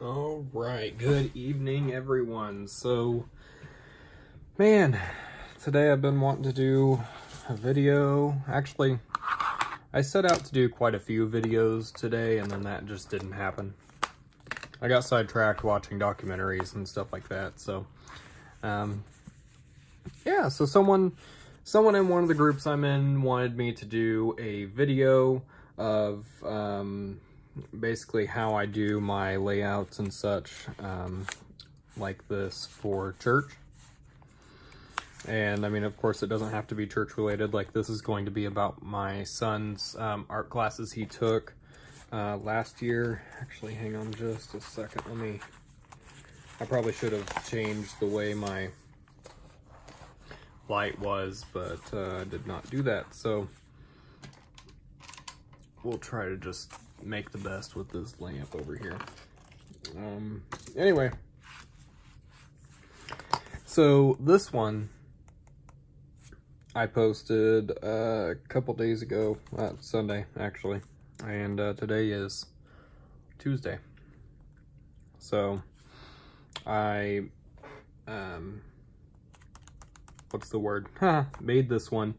All right, good evening, everyone. So, man, today I've been wanting to do a video. Actually, I set out to do quite a few videos today, and then that just didn't happen. I got sidetracked watching documentaries and stuff like that. So, yeah, so someone in one of the groups I'm in wanted me to do a video of, basically how I do my layouts and such, like this for church. And I mean, of course, it doesn't have to be church related. Like, this is going to be about my son's art classes he took last year. Actually, hang on just a second. I probably should have changed the way my light was, but I did not do that. So we'll try to just make the best with this lamp over here. Anyway, so this one I posted a couple days ago, Sunday actually, and today is Tuesday. So I what's the word? Made this one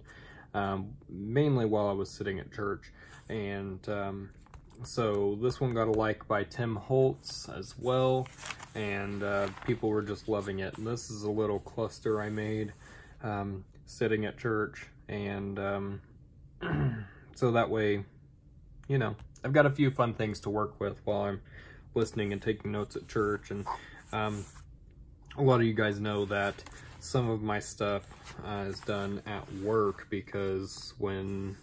mainly while I was sitting at church, and so this one got a like by Tim Holtz as well, and people were just loving it. And this is a little cluster I made sitting at church, and so that way, you know, I've got a few fun things to work with while I'm listening and taking notes at church. And a lot of you guys know that some of my stuff is done at work, because when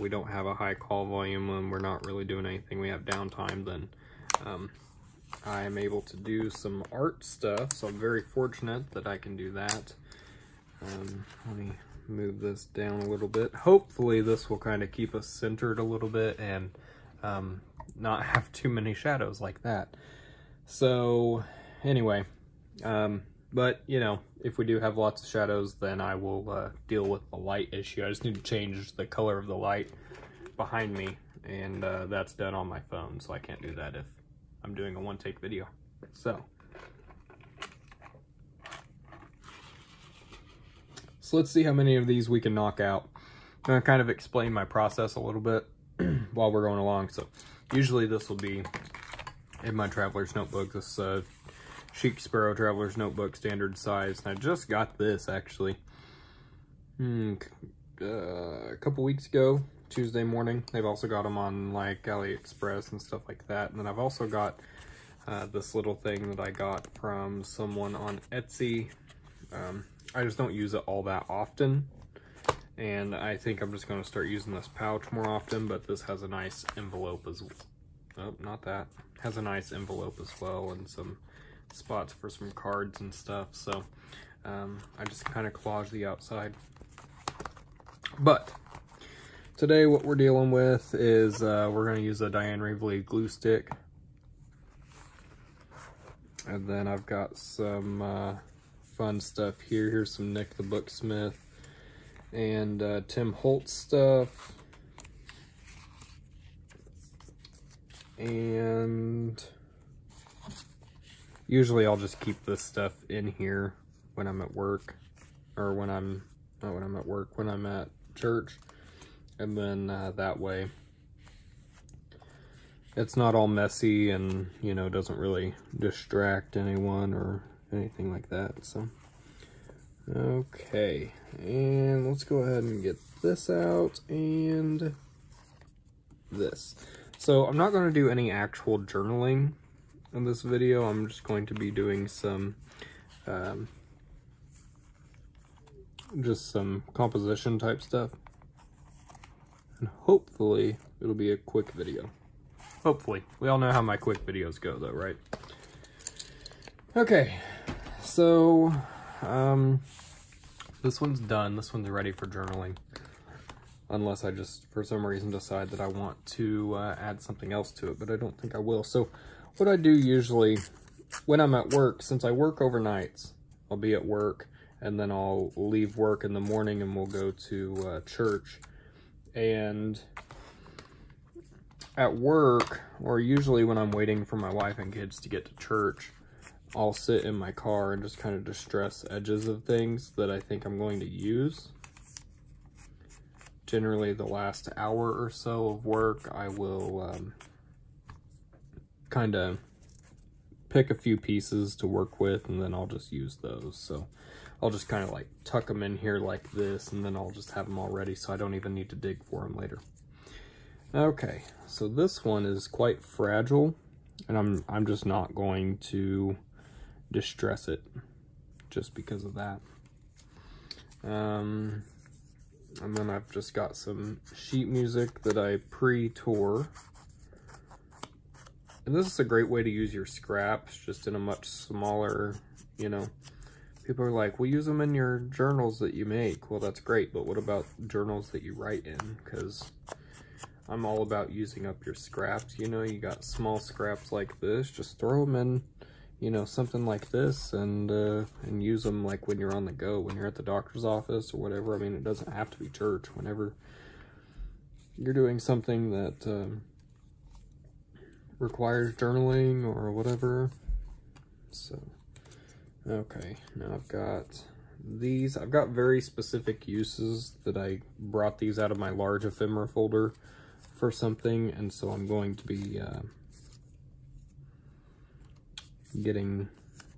we don't have a high call volume, when we're not really doing anything, we have downtime, then I'm able to do some art stuff. So I'm very fortunate that I can do that. Let me move this down a little bit. Hopefully this will kind of keep us centered a little bit and not have too many shadows like that. So anyway, but you know, if we do have lots of shadows, then I will deal with the light issue. I just need to change the color of the light behind me, and that's done on my phone, so I can't do that if I'm doing a one-take video. So let's see how many of these we can knock out. I'm gonna kind of explain my process a little bit while we're going along. So usually this will be in my traveler's notebook, this Chic Sparrow Traveler's Notebook, standard size. And I just got this actually a couple weeks ago, Tuesday morning. They've also got them on like AliExpress and stuff like that. And then I've also got this little thing that I got from someone on Etsy. I just don't use it all that often, and I think I'm just going to start using this pouch more often. But this has a nice envelope as well. Oh, not that. Has a nice envelope as well, and some spots for some cards and stuff. So I just kind of collage the outside. But today what we're dealing with is we're going to use a Diane Reevely glue stick, and then I've got some fun stuff here. Here's some Nick the Booksmith and Tim Holtz stuff, and usually I'll just keep this stuff in here when I'm at work, or when I'm not when I'm at work, when I'm at church, and then that way it's not all messy and, you know, doesn't really distract anyone or anything like that. So okay, and let's go ahead and get this out, and this. So I'm not going to do any actual journaling in this video. I'm just going to be doing some just some composition type stuff, and hopefully it'll be a quick video. Hopefully. We all know how my quick videos go though, right? Okay, so this one's done. This one's ready for journaling, unless I just for some reason decide that I want to add something else to it, but I don't think I will. So what I do usually when I'm at work, since I work overnights, I'll be at work and then I'll leave work in the morning and we'll go to church. And at work, or usually when I'm waiting for my wife and kids to get to church, I'll sit in my car and just kind of distress edges of things that I think I'm going to use. Generally, the last hour or so of work, I will kind of pick a few pieces to work with, and then I'll just use those. So I'll just kind of like tuck them in here like this, and then I'll just have them all ready so I don't even need to dig for them later. Okay, so this one is quite fragile, and I'm just not going to distress it just because of that. And then I've just got some sheet music that I pre-tore. And this is a great way to use your scraps, just in a much smaller, you know. People are like, well, use them in your journals that you make. Well, that's great, but what about journals that you write in? Because I'm all about using up your scraps. You know, you got small scraps like this, just throw them in, you know, something like this, and use them like when you're on the go, when you're at the doctor's office or whatever. I mean, it doesn't have to be church. Whenever you're doing something that requires journaling or whatever. So, okay, now I've got these. I've got very specific uses that I brought these out of my large ephemera folder for something, and so I'm going to be getting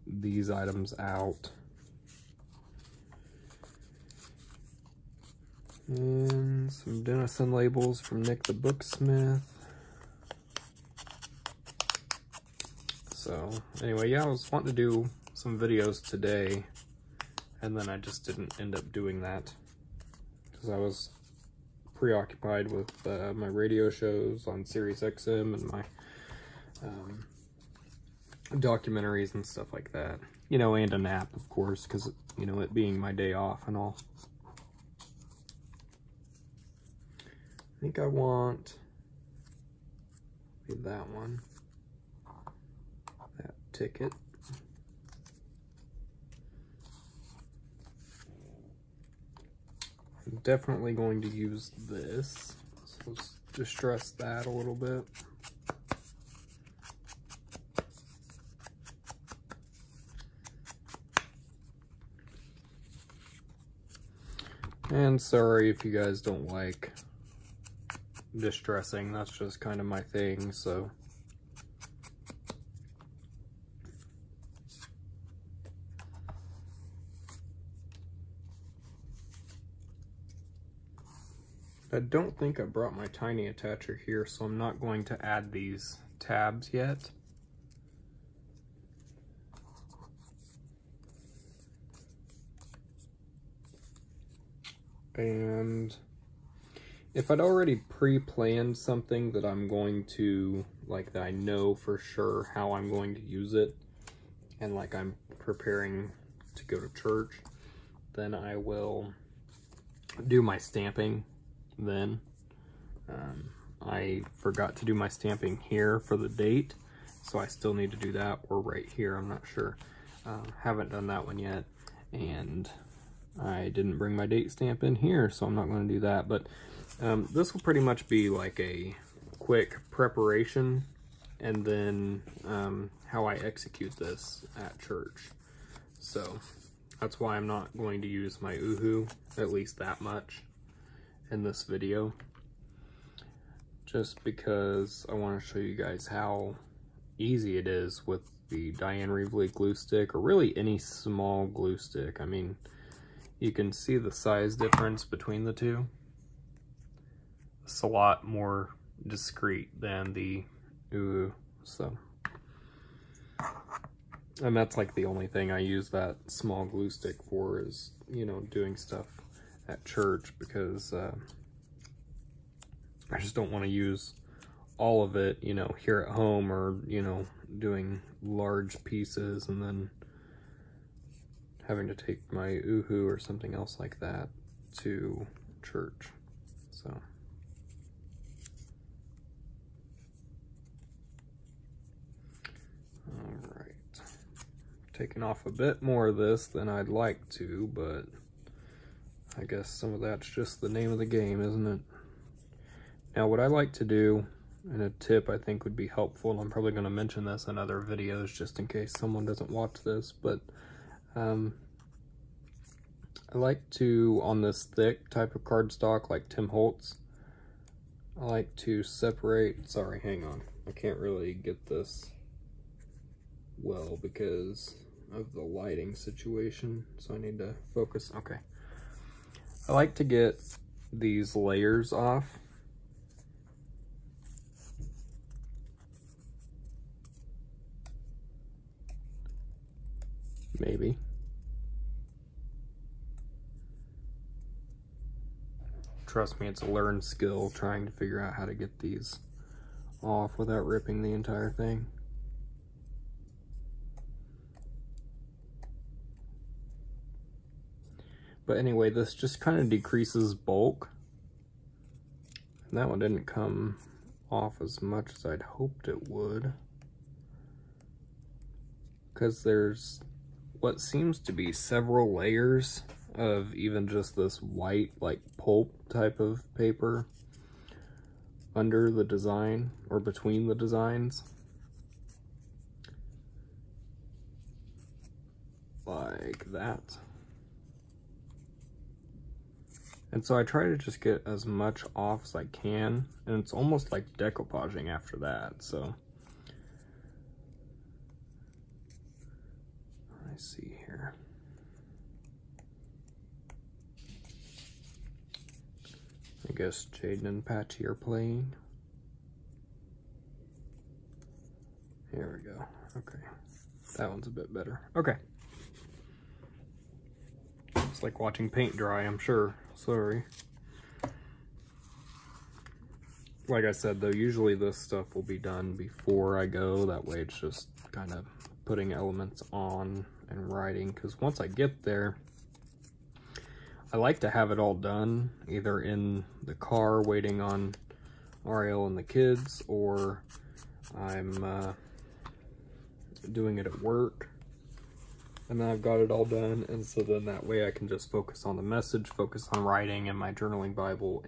these items out. And some Denison labels from Nick the Booksmith. So anyway, yeah, I was wanting to do some videos today, and then I just didn't end up doing that because I was preoccupied with my radio shows on Sirius XM and my documentaries and stuff like that, you know, and a nap, of course, because, you know, it being my day off and all. I think I want that one, that ticket. I'm definitely going to use this, so let's distress that a little bit. And sorry if you guys don't like distressing, that's just kind of my thing, so. I don't think I brought my tiny attacher here, so I'm not going to add these tabs yet. And if I'd already pre-planned something that I'm going to, like, that I know for sure how I'm going to use it, and like I'm preparing to go to church, then I will do my stamping then. I forgot to do my stamping here for the date, so I still need to do that, or right here, I'm not sure. Haven't done that one yet, and I didn't bring my date stamp in here, so I'm not going to do that. But this will pretty much be like a quick preparation, and then how I execute this at church. So that's why I'm not going to use my Uhu, at least that much, in this video. Just because I want to show you guys how easy it is with the Diane Reevely glue stick, or really any small glue stick. I mean, you can see the size difference between the two. It's a lot more discreet than the Uhu, so. And that's like the only thing I use that small glue stick for, is, you know, doing stuff at church, because I just don't want to use all of it, you know, here at home, or, you know, doing large pieces and then having to take my Uhu or something else like that to church. So. All right. Taking off a bit more of this than I'd like to, but I guess some of that's just the name of the game, isn't it? Now, what I like to do and a tip I think would be helpful, and I'm probably going to mention this in other videos just in case someone doesn't watch this, but I like to, on this thick type of cardstock like Tim Holtz, I like to separate, sorry, hang on, I can't really get this well because of the lighting situation, so I need to focus. Okay. I like to get these layers off. Maybe. Trust me, it's a learned skill trying to figure out how to get these off without ripping the entire thing. But anyway, this just kind of decreases bulk. And that one didn't come off as much as I'd hoped it would. Because there's what seems to be several layers of even just this white, like pulp type of paper under the design or between the designs. Like that. And so I try to just get as much off as I can, and it's almost like decoupaging after that, so. I see here. I guess Jaden and Patchy are playing. Here we go. Okay. That one's a bit better. Okay. It's like watching paint dry, I'm sure. Sorry. Like I said, though, usually this stuff will be done before I go. That way it's just kind of putting elements on and writing. Because once I get there, I like to have it all done, either in the car waiting on Ariel and the kids, or I'm doing it at work. And then I've got it all done, and so then that way I can just focus on the message, focus on writing in my journaling Bible,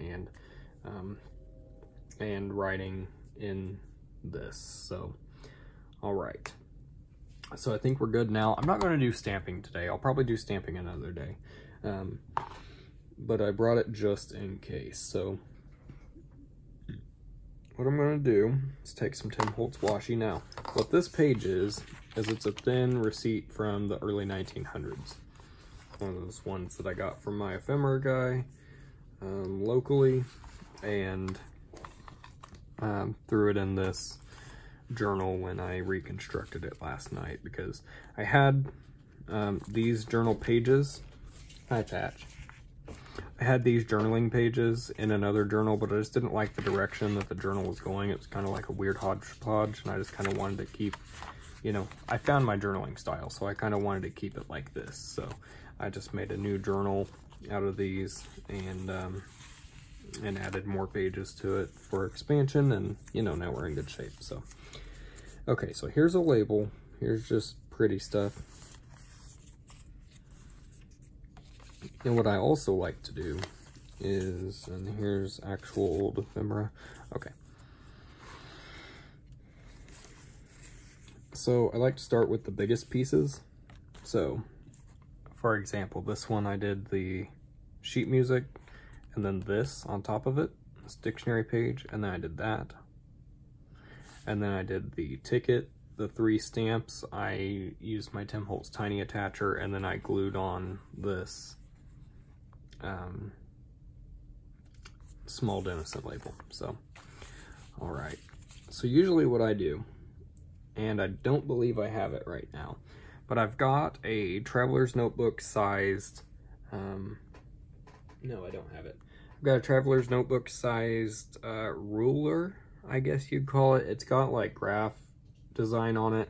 and writing in this. So, all right. So I think we're good now. I'm not going to do stamping today. I'll probably do stamping another day. But I brought it just in case. So what I'm going to do is take some Tim Holtz washi. Now, what this page is it's a thin receipt from the early 1900s. One of those ones that I got from my ephemera guy locally, and threw it in this journal when I reconstructed it last night, because I had these journal pages. Hi, Patch. I had these journaling pages in another journal, but I just didn't like the direction that the journal was going. It was kind of like a weird hodgepodge, and I just kind of wanted to keep, you know, I found my journaling style, so I kind of wanted to keep it like this. So I just made a new journal out of these, and added more pages to it for expansion, and, you know, now we're in good shape. So, okay, so here's a label. Here's just pretty stuff. And what I also like to do is, and here's actual old ephemera. Okay. So I like to start with the biggest pieces. So, for example, this one I did the sheet music, and then this on top of it, this dictionary page, and then I did that. And then I did the ticket, the 3 stamps. I used my Tim Holtz tiny attacher, and then I glued on this Small Dennison label. So, all right. So usually what I do, and I don't believe I have it right now, but I've got a Traveler's Notebook sized, no, I don't have it. I've got a Traveler's Notebook sized ruler, I guess you'd call it. It's got like graph design on it,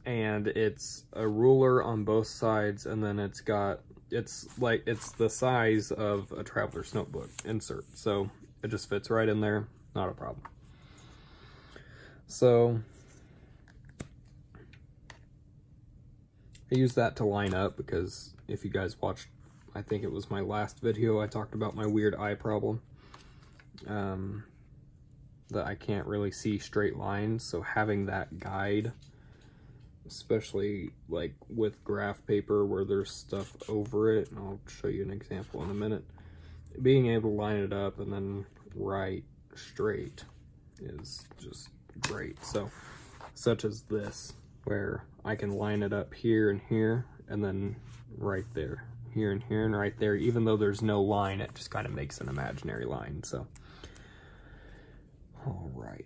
and it's a ruler on both sides, and then it's the size of a Traveler's Notebook insert, so it just fits right in there, not a problem. So I use that to line up, because if you guys watched, I think it was my last video, I talked about my weird eye problem. that I can't really see straight lines, so having that guide, especially like with graph paper where there's stuff over it, and I'll show you an example in a minute, being able to line it up and then write straight is just great. So such as this, where I can line it up here and here, and then right there, here and here, and right there, even though there's no line, it just kind of makes an imaginary line. So all right.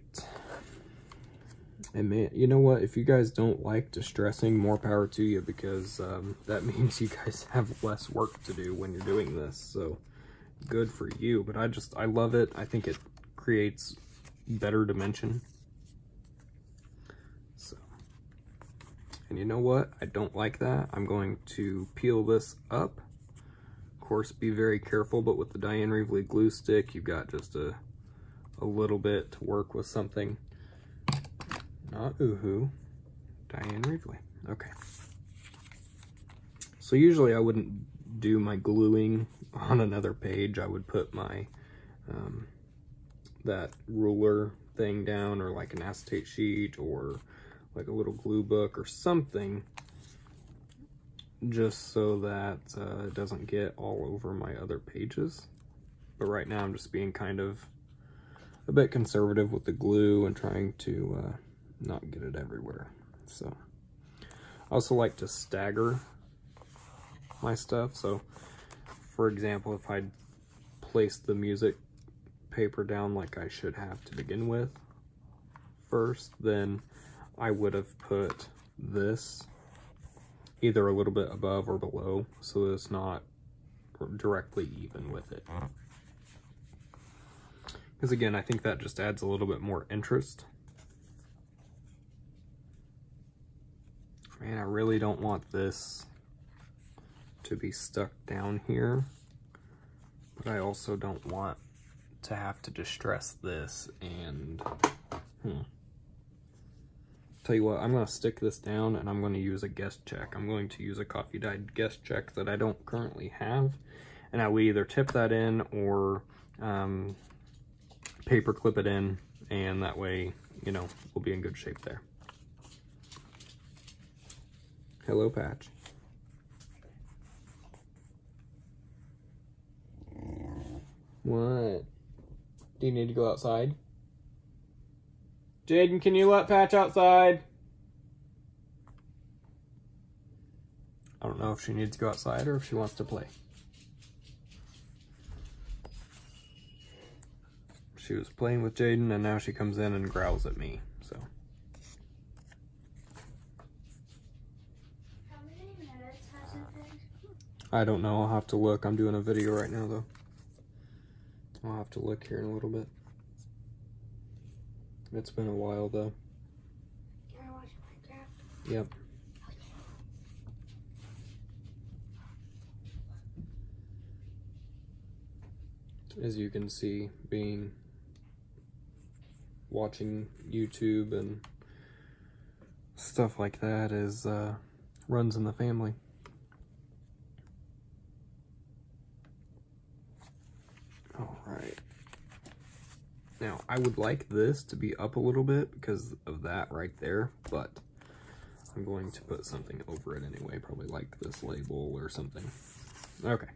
And man, you know what? If you guys don't like distressing, more power to you, because that means you guys have less work to do when you're doing this. So good for you. But I love it. I think it creates better dimension. So, and you know what? I don't like that. I'm going to peel this up. Of course, be very careful, but with the Diane Reevely glue stick, you've got just a little bit to work with something. Not Oohoo, Diane Reevely. Okay. So usually I wouldn't do my gluing on another page. I would put my, that ruler thing down, or like an acetate sheet, or like a little glue book or something, just so that it doesn't get all over my other pages. But right now I'm just being kind of a bit conservative with the glue and trying to not get it everywhere. So I also like to stagger my stuff. So for example, if I'd placed the music paper down like I should have to begin with first, then I would have put this either a little bit above or below, so that it's not directly even with it. Because again, I think that just adds a little bit more interest. Man, I really don't want this to be stuck down here, but I also don't want to have to distress this. And tell you what, I'm going to stick this down and I'm going to use a guest check. I'm going to use a coffee dyed guest check that I don't currently have, and I will either tip that in or paper clip it in, and that way, you know, we'll be in good shape there. Hello, Patch. What? Do you need to go outside? Jaden, can you let Patch outside? I don't know if she needs to go outside or if she wants to play. She was playing with Jaden, and now she comes in and growls at me, so. How many minutes has it been? I don't know, I'll have to look. I'm doing a video right now, though. I'll have to look here in a little bit. It's been a while, though. Can I watch Minecraft? Yep. As you can see, watching YouTube and stuff like that is runs in the family. All right. Now, I would like this to be up a little bit because of that right there, but I'm going to put something over it anyway, probably like this label or something. Okay.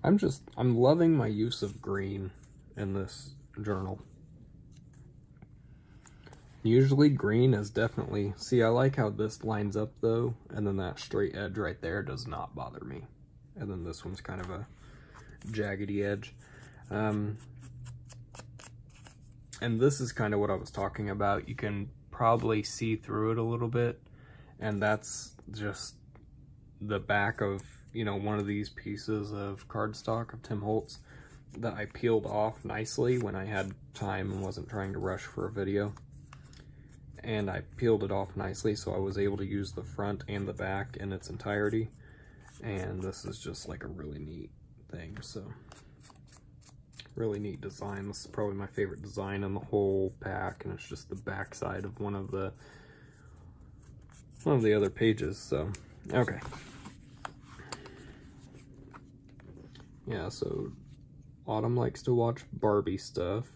I'm loving my use of green in this journal. Usually green is definitely, see, I like how this lines up though, and then that straight edge right there does not bother me. And then this one's kind of a jaggedy edge. And this is kind of what I was talking about. You can probably see through it a little bit, and that's just the back of, you know, one of these pieces of cardstock of Tim Holtz that I peeled off nicely when I had time and wasn't trying to rush for a video. And I peeled it off nicely, so I was able to use the front and the back in its entirety. And this is just like a really neat thing, so really neat design. This is probably my favorite design in the whole pack, and it's just the back side of one of the other pages. So okay, yeah, so Autumn likes to watch Barbie stuff.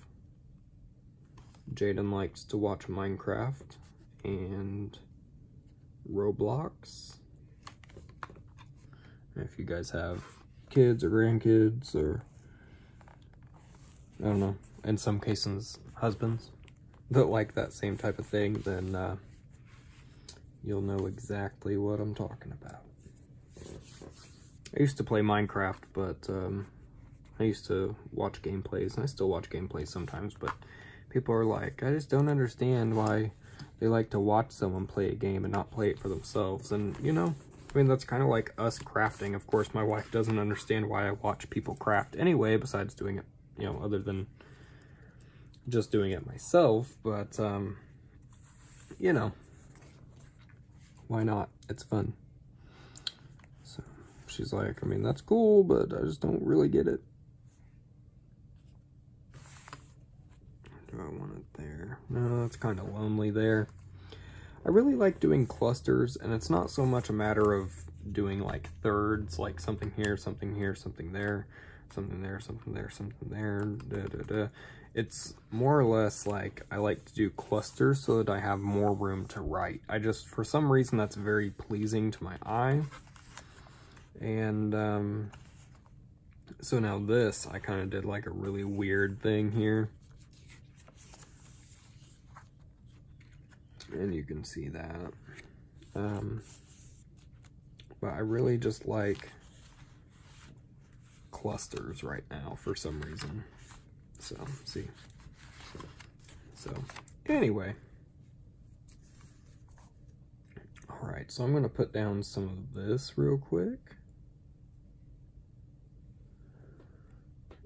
Jaden likes to watch Minecraft and Roblox. If you guys have kids or grandkids, or I don't know, in some cases husbands that like that same type of thing, then you'll know exactly what I'm talking about. I used to play Minecraft, but I used to watch gameplays, and I still watch gameplays sometimes, but people are like, I just don't understand why they like to watch someone play a game and not play it for themselves. And, you know, I mean, that's kind of like us crafting. Of course, my wife doesn't understand why I watch people craft anyway, besides doing it, you know, other than just doing it myself. But, you know, why not? It's fun. So she's like, I mean, that's cool, but I just don't really get it. Do I want it there? No, it's kind of lonely there. I really like doing clusters, and it's not so much a matter of doing like thirds, like something here, something here, something there, something there, something there, something there, da, da, da. It's more or less like I like to do clusters so that I have more room to write. I just, for some reason, that's very pleasing to my eye. And so now this, I kind of did like a really weird thing here. And you can see that. But I really just like clusters right now for some reason. So, see. So, anyway. Alright, so I'm going to put down some of this real quick.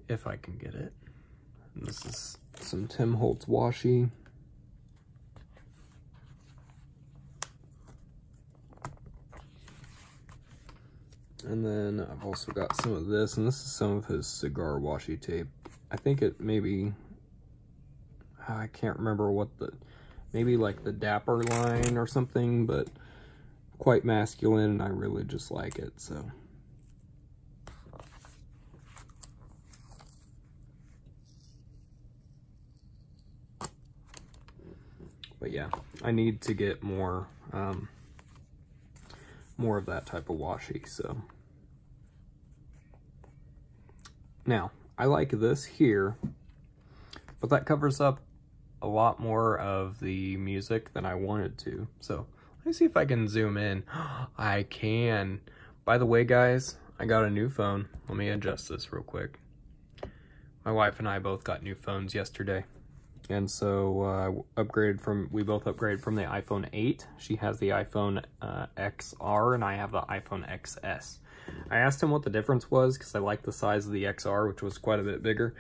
If I can get it. And this is some Tim Holtz washi. And then I've also got some of this, and this is some of his cigar washi tape. I think it maybe, I can't remember what the, maybe like the Dapper line or something, but quite masculine, and I really just like it, so. But yeah, I need to get more, more of that type of washi, so. Now, I like this here, but that covers up a lot more of the music than I wanted to. So, let me see if I can zoom in. I can. By the way, guys, I got a new phone. Let me adjust this real quick. My wife and I both got new phones yesterday. And so we both upgraded from the iPhone 8. She has the iPhone XR, and I have the iPhone XS. I asked him what the difference was, because I like the size of the XR, which was quite a bit bigger.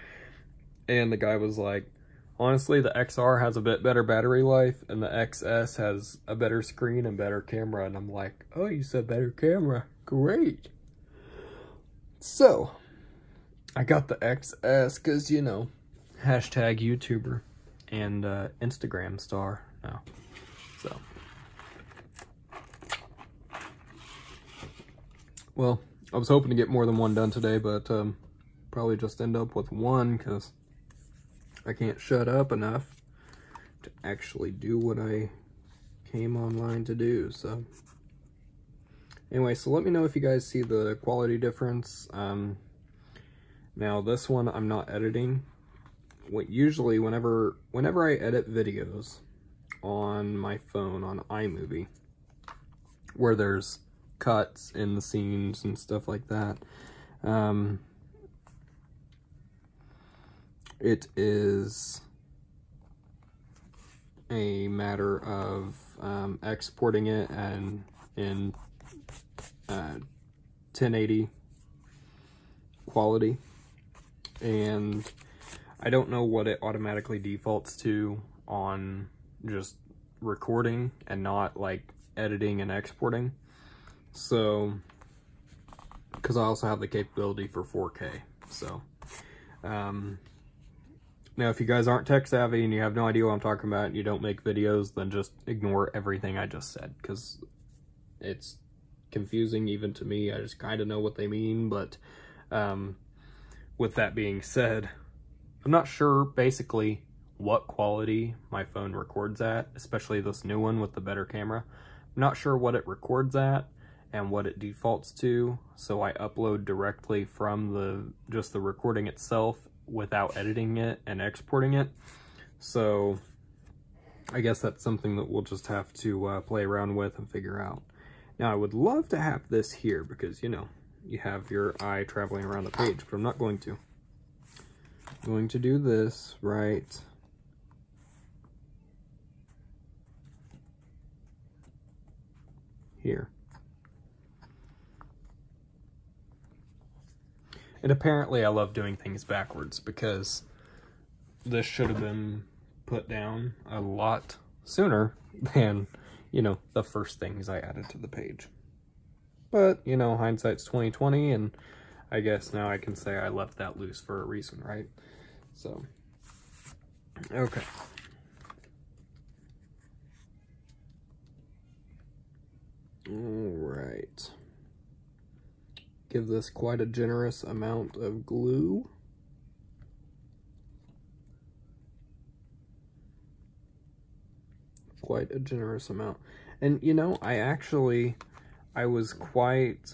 And the guy was like, honestly, the XR has a bit better battery life, and the XS has a better screen and better camera. And I'm like, oh, you said better camera. Great. So, I got the XS because, you know, hashtag YouTuber and Instagram star now. So, well, I was hoping to get more than one done today, but probably just end up with one because I can't shut up enough to actually do what I came online to do. So anyway, so let me know if you guys see the quality difference. Now this one I'm not editing. Usually whenever I edit videos on my phone on iMovie, where there's cuts in the scenes and stuff like that, it is a matter of exporting it and in 1080 quality, and I don't know what it automatically defaults to on just recording and not like editing and exporting. So, because I also have the capability for 4K. So, now if you guys aren't tech savvy and you have no idea what I'm talking about and you don't make videos, then just ignore everything I just said, because it's confusing even to me. I just kind of know what they mean, but with that being said, I'm not sure basically what quality my phone records at, especially this new one with the better camera. I'm not sure what it records at and what it defaults to, so I upload directly from just the recording itself without editing it and exporting it. So I guess that's something that we'll just have to play around with and figure out. Now I would love to have this here because, you know, you have your eye traveling around the page, but I'm not going to. I'm going to do this right here. And apparently I love doing things backwards because this should have been put down a lot sooner than, you know, the first things I added to the page. But, you know, hindsight's 20/20, and I guess now I can say I left that loose for a reason, right? So, okay. All right. Give this quite a generous amount of glue. Quite a generous amount. And, you know, I was quite,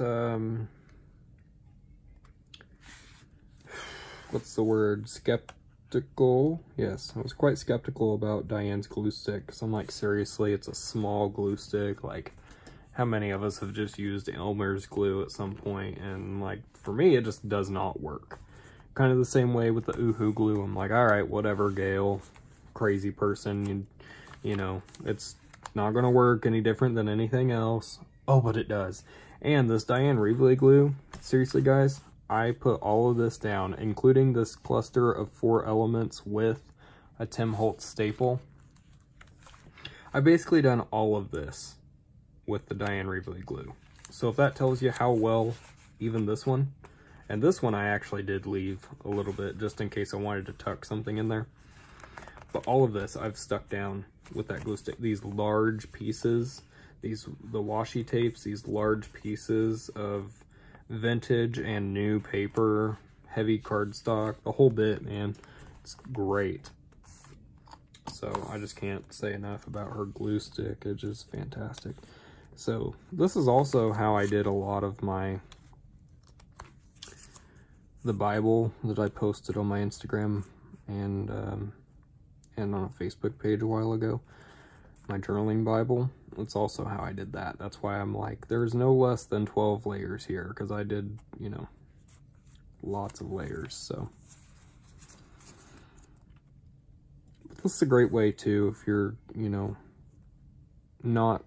what's the word, skeptical? Yes, I was quite skeptical about Diane's glue stick, because I'm like, seriously, it's a small glue stick. Like, how many of us have just used Elmer's glue at some point? And, like, for me, it just does not work. Kind of the same way with the Oohoo glue. I'm like, all right, whatever, Gail, crazy person, you know, it's not going to work any different than anything else. Oh, but it does. And this Diane Reevely glue, seriously, guys, I put all of this down, including this cluster of 4 elements with a Tim Holtz staple. I've basically done all of this with the Diane Reevely glue. So if that tells you how well even this one, and this one I actually did leave a little bit just in case I wanted to tuck something in there. But all of this I've stuck down with that glue stick. These large pieces, the washi tapes, these large pieces of vintage and new paper, heavy cardstock, the whole bit, man. It's great. So I just can't say enough about her glue stick. It's just fantastic. So this is also how I did a lot of the Bible that I posted on my Instagram and on a Facebook page a while ago. My journaling Bible. That's also how I did that. That's why I'm like, there's no less than 12 layers here, because I did, you know, lots of layers. So this is a great way too, if you're, you know, not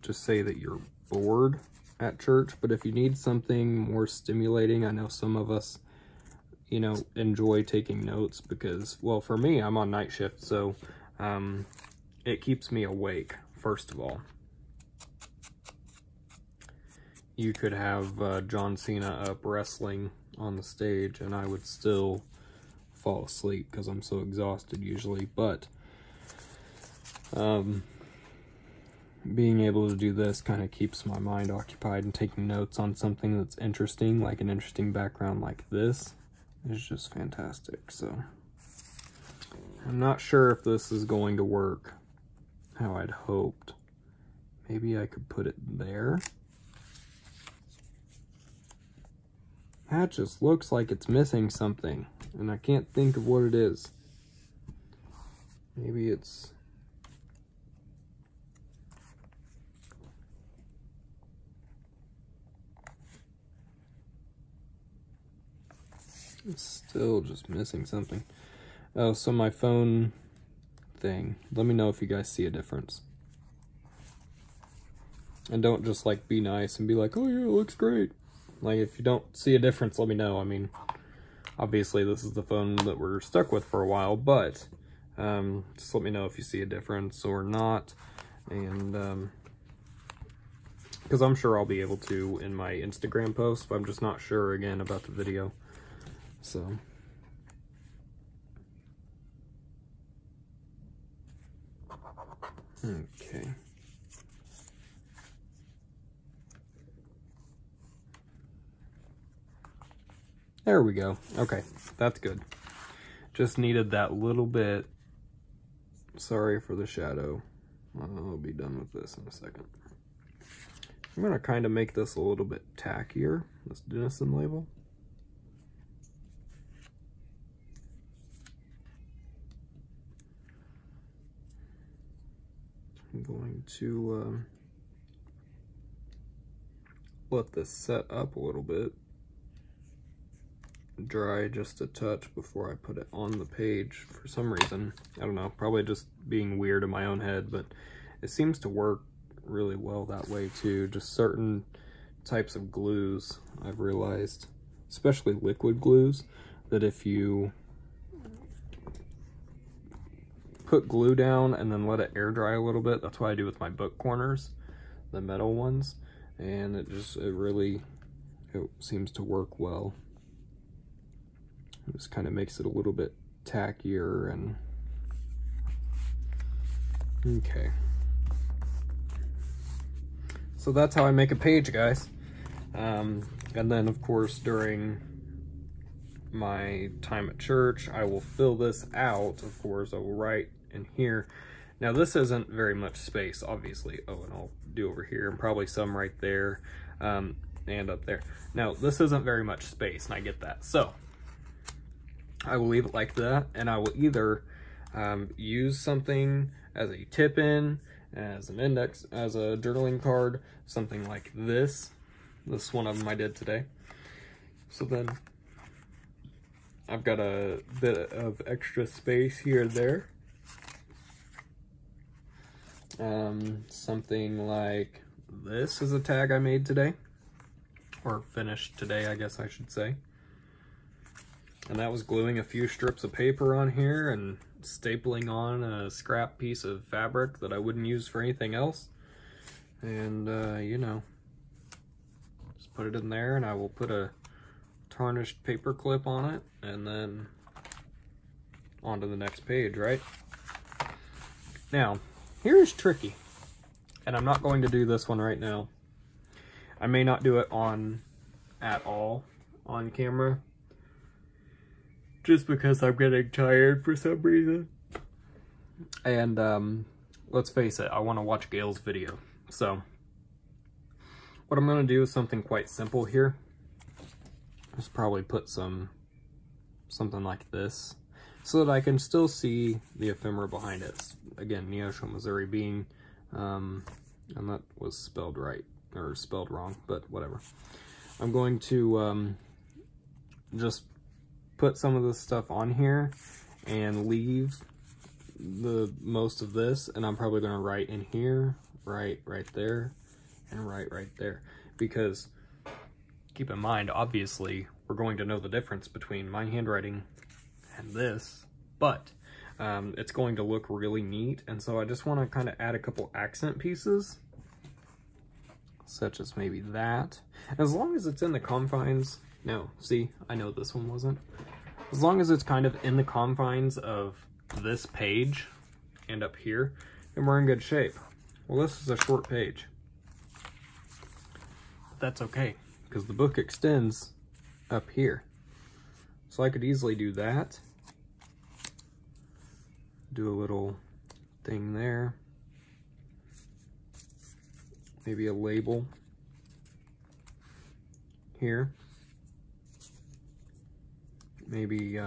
just say that you're bored at church, but if you need something more stimulating. I know some of us, you know, enjoy taking notes because, well, for me, I'm on night shift, so it keeps me awake, first of all. You could have John Cena up wrestling on the stage and I would still fall asleep because I'm so exhausted usually, but being able to do this kind of keeps my mind occupied, and taking notes on something that's interesting, like an interesting background like this, is just fantastic. So I'm not sure if this is going to work how I'd hoped. Maybe I could put it there. That just looks like it's missing something, and I can't think of what it is. Maybe it's... It's still just missing something. Oh, so my phone thing. Let me know if you guys see a difference. And don't just like be nice and be like, oh yeah, it looks great. Like, if you don't see a difference, let me know. I mean, obviously this is the phone that we're stuck with for a while, but just let me know if you see a difference or not. And because I'm sure I'll be able to in my Instagram post, but I'm just not sure again about the video. So okay. There we go. Okay, that's good. Just needed that little bit. Sorry for the shadow. I'll be done with this in a second. I'm gonna kind of make this a little bit tackier, this Denison label. I'm going to let this set up a little bit, dry just a touch before I put it on the page. For some reason, I don't know, probably just being weird in my own head, but it seems to work really well that way too. Just certain types of glues, I've realized, especially liquid glues, that if you put glue down and then let it air dry a little bit, that's what I do with my book corners, the metal ones, and it really seems to work well. It just kind of makes it a little bit tackier. And okay, so that's how I make a page, guys. And then of course during my time at church, I will fill this out. Of course, I will write in here. Now this isn't very much space, obviously. Oh, and I'll do over here, and probably some right there, and up there. Now this isn't very much space, and I get that. So I will leave it like that, and I will either use something as a tip-in, as an index, as a journaling card, something like this. This is one of them I did today. So then I've got a bit of extra space here and there. Something like this is a tag I made today, or finished today, I guess I should say. And that was gluing a few strips of paper on here and stapling on a scrap piece of fabric that I wouldn't use for anything else. And, you know, just put it in there, and I will put a tarnished paper clip on it, and then on to the next page, right? Now, here's tricky, and I'm not going to do this one right now. I may not do it at all on camera, just because I'm getting tired for some reason. And let's face it, I want to watch Gail's video. So what I'm going to do is something quite simple here. Just probably put something like this, so that I can still see the ephemera behind it. Again, Neosho, Missouri bean, and that was spelled right, or spelled wrong, but whatever. I'm going to just put some of this stuff on here and leave the most of this, and I'm probably going to write in here, right there, and right there, because keep in mind, obviously, we're going to know the difference between my handwriting and this, but it's going to look really neat, and so I just want to kind of add a couple accent pieces, such as maybe that. As long as it's in the confines, no, see, I know this one wasn't. As long as it's kind of in the confines of this page and up here, then we're in good shape. Well, this is a short page. That's okay, because the book extends up here. So I could easily do that. Do a little thing there. Maybe a label here. Maybe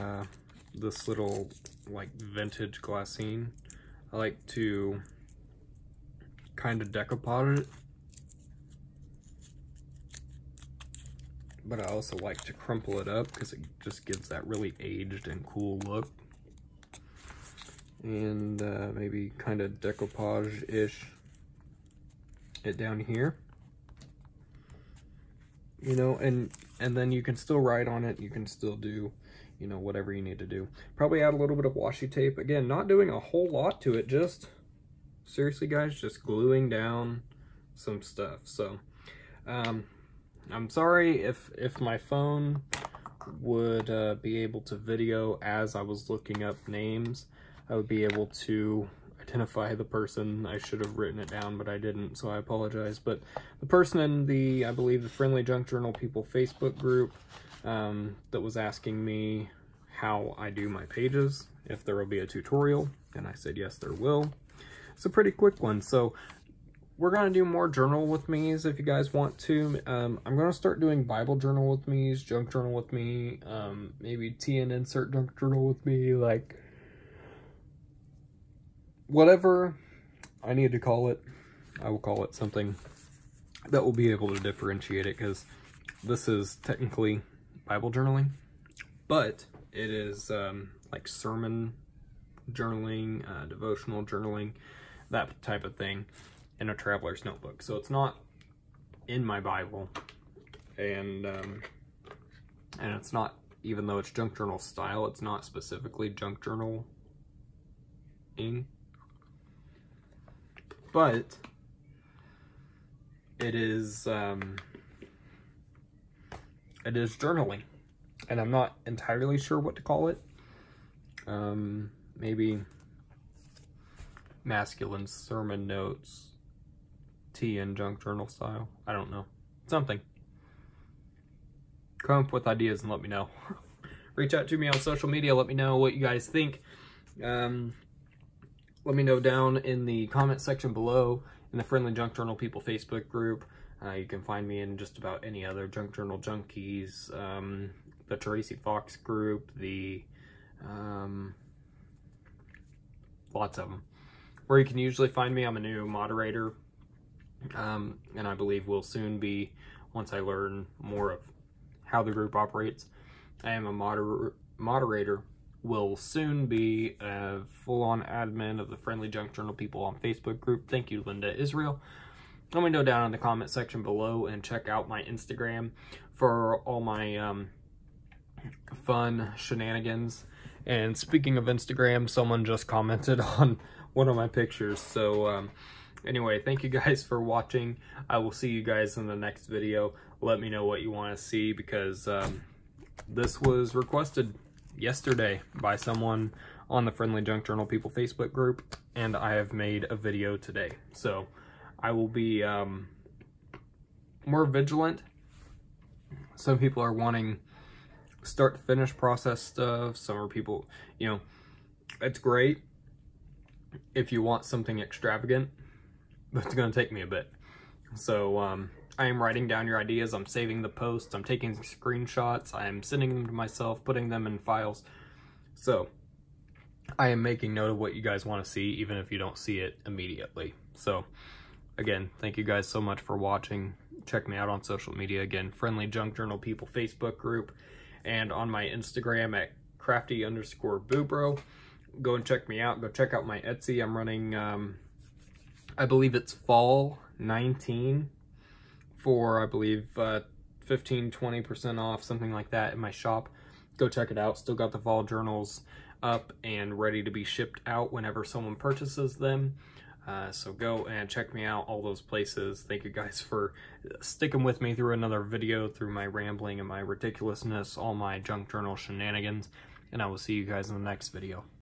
this little like vintage glassine. I like to kind of decoupage it, but I also like to crumple it up because it just gives that really aged and cool look. And maybe kind of decoupage-ish it down here. You know, and then you can still write on it. You can still do, you know, whatever you need to do. Probably add a little bit of washi tape. Again, not doing a whole lot to it, just, seriously guys, just gluing down some stuff. So, I'm sorry if my phone would be able to video as I was looking up names. I would be able to identify the person. I should have written it down, but I didn't, so I apologize. But the person in the, I believe, the Friendly Junk Journal People Facebook group, that was asking me how I do my pages, if there will be a tutorial, and I said yes, there will. It's a pretty quick one, so we're going to do more journal with me's if you guys want to. I'm going to start doing Bible journal with me's, junk journal with me, maybe tea and insert junk journal with me, like whatever I need to call it, I will call it something that will be able to differentiate it, because this is technically Bible journaling, but it is like sermon journaling, devotional journaling, that type of thing, in a traveler's notebook. So it's not in my Bible, and it's not, even though it's junk journal style, it's not specifically junk journaling, but it is journaling, and I'm not entirely sure what to call it. Maybe masculine sermon notes, tea and junk journal style. I don't know. Something. Come up with ideas and let me know. Reach out to me on social media. Let me know what you guys think. Let me know down in the comment section below in the Friendly Junk Journal People Facebook group. You can find me in just about any other Junk Journal Junkies, the Tracy Fox group, the lots of them. Where you can usually find me, I'm a new moderator, and I believe will soon be, once I learn more of how the group operates, I am a moderator, will soon be a full-on admin of the Friendly Junk Journal People on Facebook group. Thank you, Linda Israel. Let me know down in the comment section below, and check out my Instagram for all my fun shenanigans. And speaking of Instagram, someone just commented on one of my pictures. So anyway, thank you guys for watching. I will see you guys in the next video. Let me know what you want to see, because this was requested yesterday by someone on the Friendly Junk Journal People Facebook group, and I have made a video today. So I will be more vigilant. Some people are wanting start to finish process stuff. Some are people, you know, it's great if you want something extravagant, but it's going to take me a bit. So I am writing down your ideas. I'm saving the posts. I'm taking screenshots. I am sending them to myself, putting them in files. So I am making note of what you guys want to see, even if you don't see it immediately. So again, thank you guys so much for watching. Check me out on social media. Again, Friendly Junk Journal People Facebook group, and on my Instagram at crafty_boobro. Go and check me out. Go check out my Etsy. I'm running, I believe it's fall 19 for, I believe, 15-20% off, something like that, in my shop. Go check it out. Still got the fall journals up and ready to be shipped out whenever someone purchases them. So go and check me out, all those places. Thank you guys for sticking with me through another video, through my rambling and my ridiculousness, all my junk journal shenanigans, and I will see you guys in the next video.